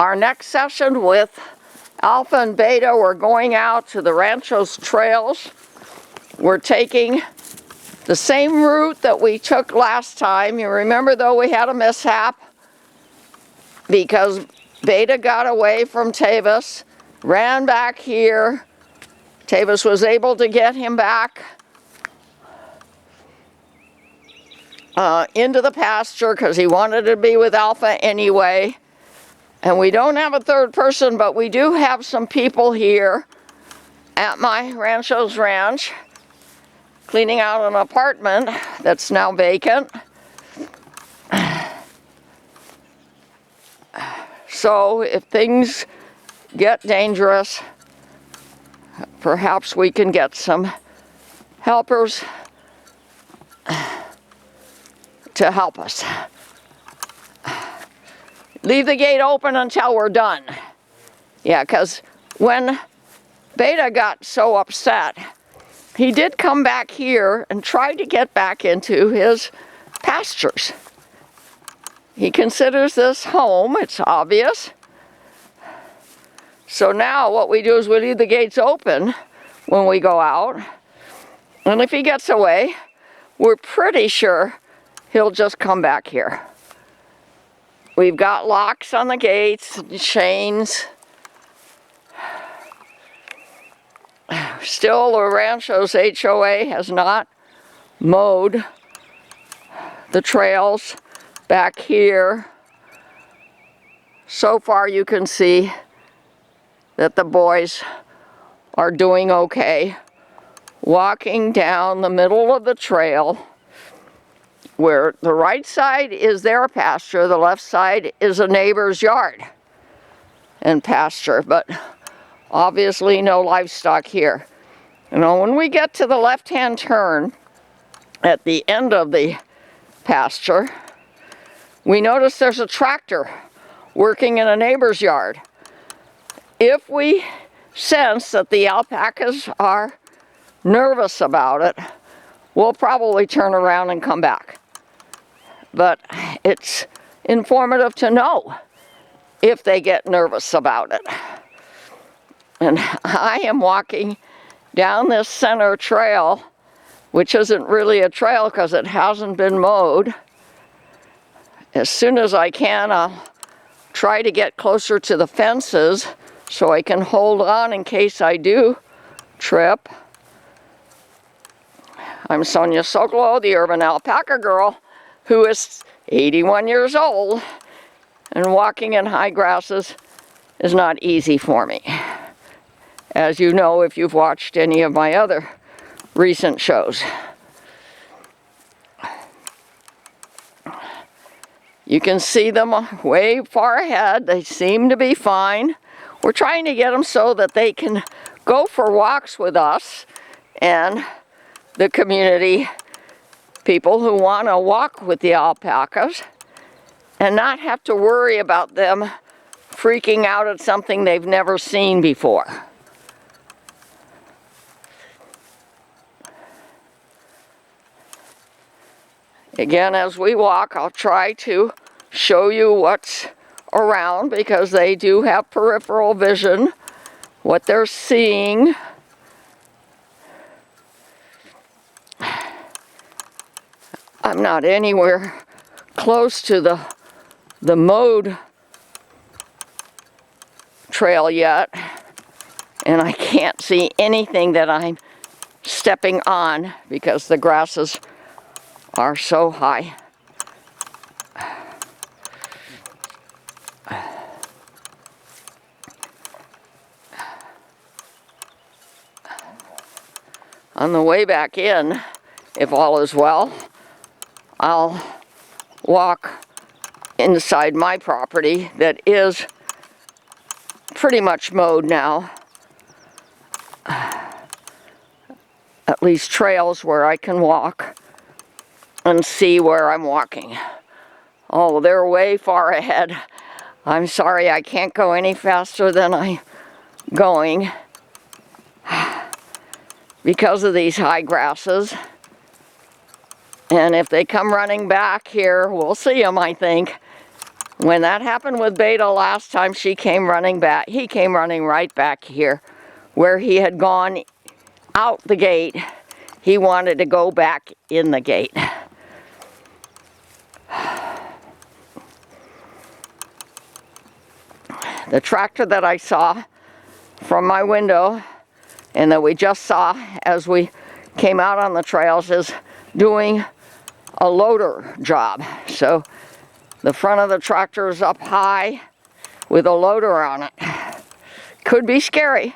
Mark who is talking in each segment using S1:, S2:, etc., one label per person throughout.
S1: our next session with Alpha and Beta, we're going out to the Rancho's trails. We're taking the same route that we took last time. You remember, though, we had a mishap because Beta got away from Tavis, ran back here. Tavis was able to get him back into the pasture because he wanted to be with Alpha anyway. And we don't have a third person, but we do have some people here at my Rancho's Ranch cleaning out an apartment that's now vacant. So if things get dangerous, perhaps we can get some helpers to help us. Leave the gate open until we're done. Yeah, because when Beta got so upset, he did come back here and try to get back into his pastures. He considers this home, it's obvious. So now what we do is we leave the gates open when we go out. And if he gets away, we're pretty sure he'll just come back here. We've got locks on the gates and chains. Still, the Rancho's HOA has not mowed the trails back here. So far you can see that the boys are doing okay. Walking down the middle of the trail, where the right side is their pasture, the left side is a neighbor's yard and pasture, but obviously no livestock here. You know, when we get to the left-hand turn at the end of the pasture, we notice there's a tractor working in a neighbor's yard. If we sense that the alpacas are nervous about it, we'll probably turn around and come back. But it's informative to know if they get nervous about it. And I am walking down this center trail, which isn't really a trail because it hasn't been mowed. As soon as I can, I'll try to get closer to the fences so I can hold on in case I do trip. I'm Sonia Sokolow, the Urban Alpaca Girl, who is 81 years old, and walking in high grasses is not easy for me. As you know, if you've watched any of my other recent shows. You can see them way far ahead. They seem to be fine. We're trying to get them so that they can go for walks with us and the community people who want to walk with the alpacas and not have to worry about them freaking out at something they've never seen before. Again, as we walk, I'll try to show you what's around because they do have peripheral vision, what they're seeing. I'm not anywhere close to the mowed trail yet, and I can't see anything that I'm stepping on because the grasses are so high. On the way back in, if all is well, I'll walk inside my property that is pretty much mowed now. At least trails where I can walk and see where I'm walking. Oh, they're way far ahead. I'm sorry, I can't go any faster than I'm going because of these high grasses. And if they come running back here, we'll see them, I think, When that happened with Beta last time, he came running right back here. Where he had gone out the gate, he wanted to go back in the gate. The tractor that I saw from my window and that we just saw as we came out on the trails is doing a loader job. So the front of the tractor is up high with a loader on it. Could be scary.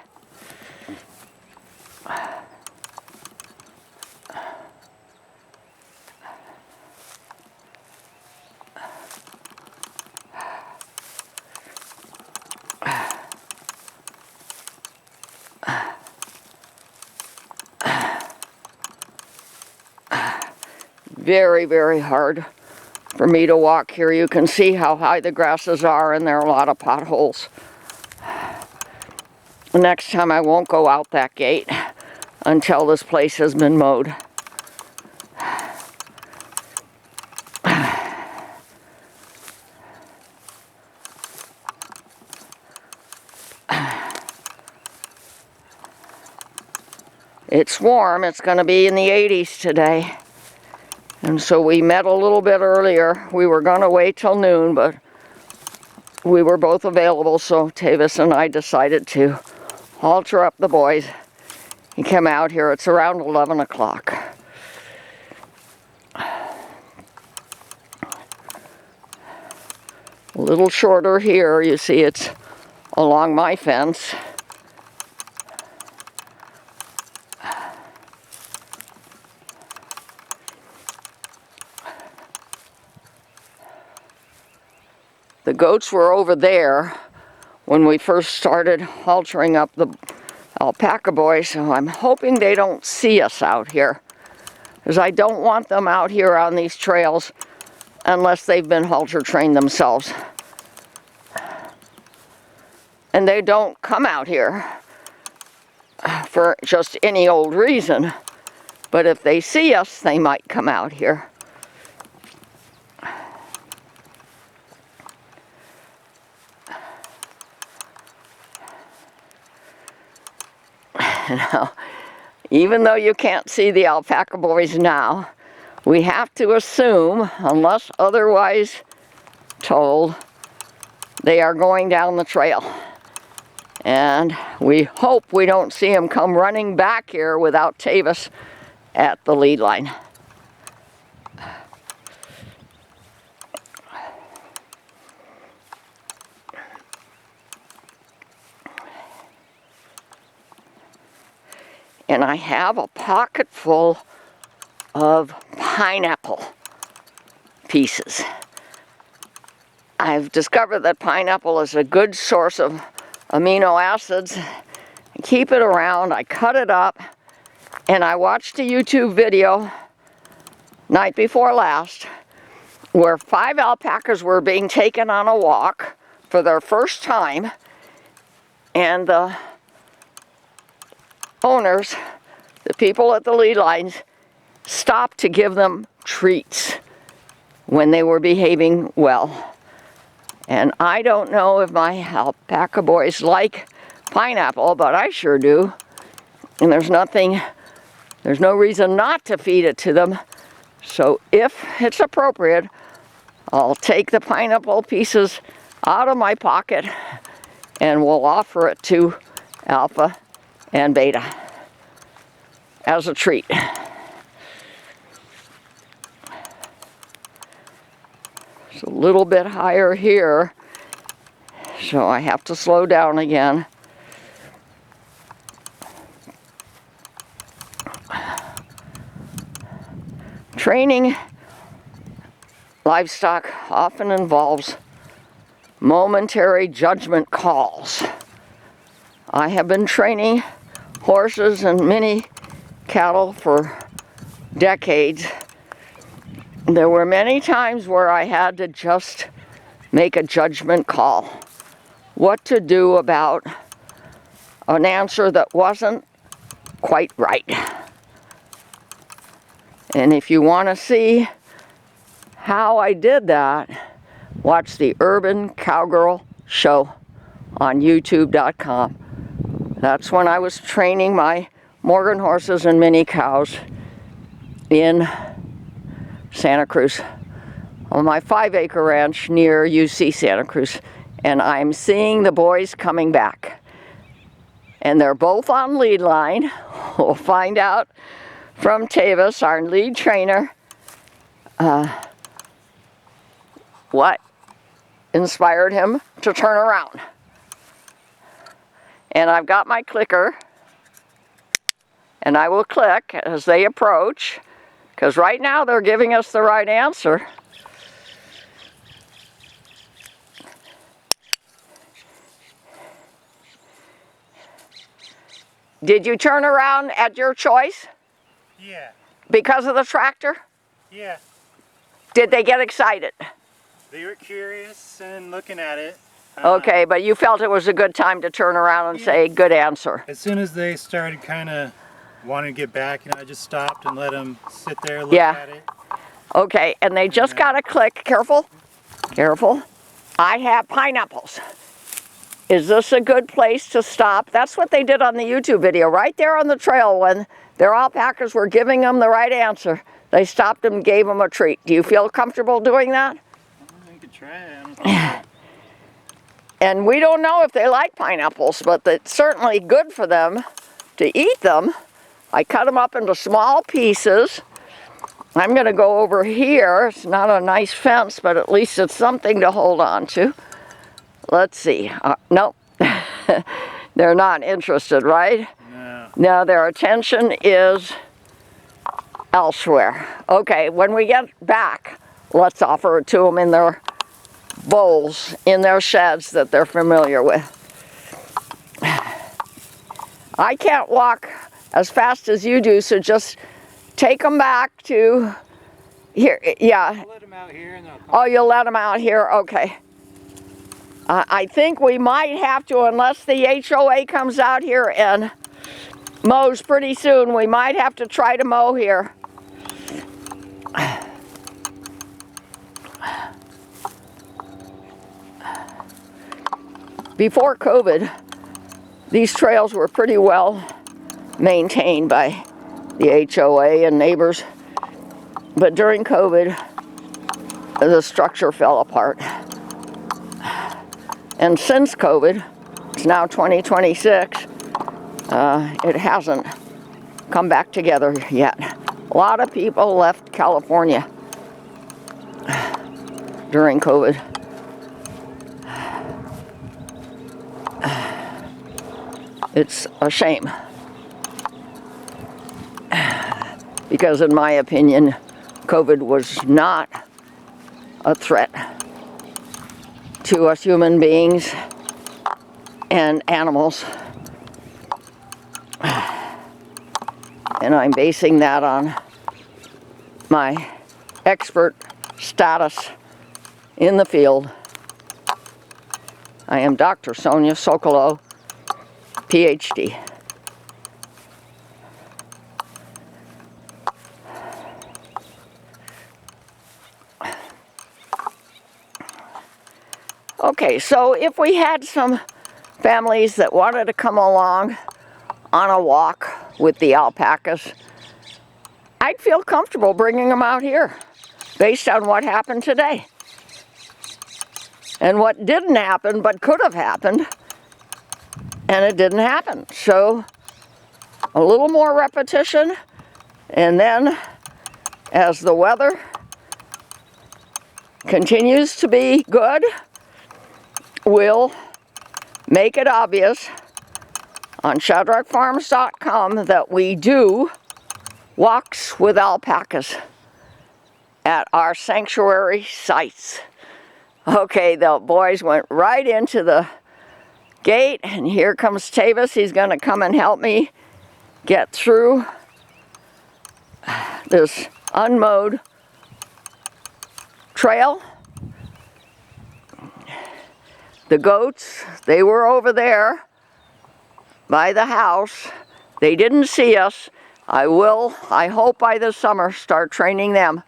S1: Very, very hard for me to walk here. You can see how high the grasses are, and there are a lot of potholes. Next time I won't go out that gate until this place has been mowed. It's warm. It's going to be in the 80s today. And so we met a little bit earlier. We were going to wait till noon, but we were both available, so Tavis and I decided to halter up the boys and come out here. It's around 11 o'clock. A little shorter here. You see it's along my fence. The goats were over there when we first started haltering up the alpaca boys, so I'm hoping they don't see us out here, because I don't want them out here on these trails unless they've been halter trained themselves. And they don't come out here for just any old reason, but if they see us, they might come out here. Now, even though you can't see the alpaca boys now, we have to assume, unless otherwise told, they are going down the trail. And we hope we don't see them come running back here without Tavis at the lead line. And I have a pocket full of pineapple pieces. I've discovered that pineapple is a good source of amino acids. I keep it around, I cut it up, and I watched a YouTube video night before last where 5 alpacas were being taken on a walk for their first time, and the owners, the people at the lead lines, stopped to give them treats when they were behaving well. And I don't know if my alpaca boys like pineapple, but I sure do. And there's no reason not to feed it to them. So if it's appropriate, I'll take the pineapple pieces out of my pocket and we'll offer it to Alpha and Beta as a treat. It's a little bit higher here, so I have to slow down again. Training livestock often involves momentary judgment calls. I have been training horses and many cattle for decades. There were many times where I had to just make a judgment call. What to do about an answer that wasn't quite right. And if you want to see how I did that, watch the Urban Cowgirl Show on YouTube.com. That's when I was training my Morgan horses and mini cows in Santa Cruz on my 5-acre ranch near UC Santa Cruz. And I'm seeing the boys coming back. And they're both on lead line. We'll find out from Tavis, our lead trainer, what inspired him to turn around. And I've got my clicker, and I will click as they approach, because right now they're giving us the right answer. Did you turn around at your choice?
S2: Yeah.
S1: Because of the tractor?
S2: Yeah.
S1: Did they get excited?
S2: They were curious and looking at it.
S1: Okay, but you felt it was a good time to turn around and say, good answer.
S2: As soon as they started kind of wanting to get back, I just stopped and let them sit there, look at it.
S1: Okay, and they just got to click. Careful, careful. I have pineapples. Is this a good place to stop? That's what they did on the YouTube video, right there on the trail when their alpacas were giving them the right answer. They stopped them and gave them a treat. Do you feel comfortable doing that?
S2: I could try.
S1: And we don't know if they like pineapples, but it's certainly good for them to eat them. I cut them up into small pieces. I'm going to go over here. It's not a nice fence, but at least it's something to hold on to. Let's see. Nope. They're not interested, right?
S2: No.
S1: No, their attention is elsewhere. Okay, when we get back, let's offer it to them in their bowls, in their sheds that they're familiar with. I can't walk as fast as you do, so just take them back to here. Yeah.
S2: I'll let them out here and they'll come.
S1: Oh, you'll let them out here? Okay. I think we might have to, unless the HOA comes out here and mows pretty soon, we might have to try to mow here. Before COVID, these trails were pretty well maintained by the HOA and neighbors. But during COVID, the structure fell apart. And since COVID, it's now 2026, it hasn't come back together yet. A lot of people left California during COVID. It's a shame. Because in my opinion, COVID was not a threat to us human beings and animals. And I'm basing that on my expert status in the field. I am Dr. Sonia Sokolow, PhD. Okay, so if we had some families that wanted to come along on a walk with the alpacas, I'd feel comfortable bringing them out here based on what happened today. And what didn't happen but could have happened, and it didn't happen. So a little more repetition, and then as the weather continues to be good, we'll make it obvious on ShadrachFarms.com that we do walks with alpacas at our sanctuary sites. Okay, the boys went right into the gate, and here comes Tavis. He's going to come and help me get through this unmowed trail. The goats, they were over there by the house. They didn't see us. I hope by this summer, start training them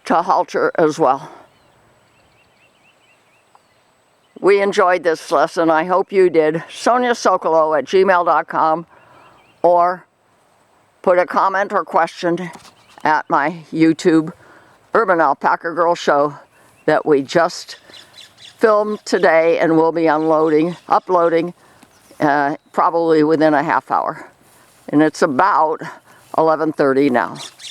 S1: to halter as well. we enjoyed this lesson. I hope you did. SoniaSokolow@gmail.com, or put a comment or question at my YouTube Urban Alpaca Girl Show that we just filmed today and will be uploading probably within a half hour. And it's about 11:30 now.